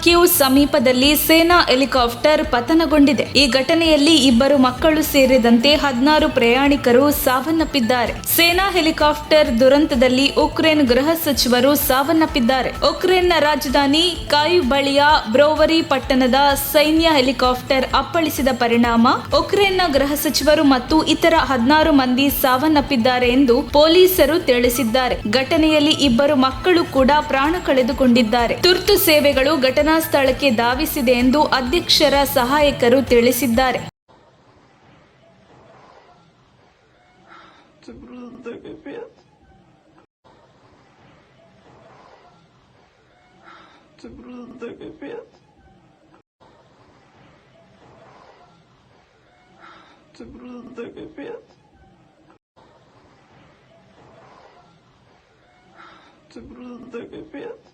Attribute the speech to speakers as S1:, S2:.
S1: Q ಸಮೀಪದಲ್ಲಿ ಸೇನಾ helicopter ಪತನಗೊಂಡಿದೆ. ಈ ಘಟನೆಯಲ್ಲಿ ಇಬ್ಬರು ಮಕ್ಕಳು ಸೇರಿದಂತೆ 16 ಪ್ರಯಾಣಿಕರು ಸಾವನ್ನಪ್ಪಿದ್ದಾರೆ. ಸೇನಾ ಹೆಲಿಕಾಪ್ಟರ್ ದುರಂತದಲ್ಲಿ ಉಕ್ರೇನ್ ಗೃಹ ಸಚಿವರು ಸಾವನ್ನಪ್ಪಿದ್ದಾರೆ. ಉಕ್ರೇನ್ನ ರಾಜಧಾನಿ ಕಾಯಿವ್ ಬಳಿಯ ಬ್ರೋವರಿ ಪಟ್ಟಣದ ಸೈನ್ಯ ಹೆಲಿಕಾಪ್ಟರ್ ಅಪ್ಪಳಿಸಿದ ಪರಿಣಾಮ ಉಕ್ರೇನ್ನ ಗೃಹ ಸಚಿವರು ಮತ್ತು ಇತರ 16 ಮಂದಿ ಸಾವನ್ನಪ್ಪಿದ್ದಾರೆ ಎಂದು ಪೊಲೀಸರು ತಿಳಿಸಿದ್ದಾರೆ. ಘಟನೆಯಲ್ಲಿ ಇಬ್ಬರು ಮಕ್ಕಳು ಕೂಡ ಪ್ರಾಣ ಕಳೆದುಕೊಂಡಿದ್ದಾರೆ. ತುರ್ತು ಸೇವೆಗಳು ಘಟನಾ ಸ್ಥಳಕ್ಕೆ ಧಾವಿಸಿದೆ ಎಂದು ಅಧ್ಯಕ್ಷರ ಸಹಾಯಕರು ತಿಳಿಸಿದ್ದಾರೆ.
S2: Це просто капець.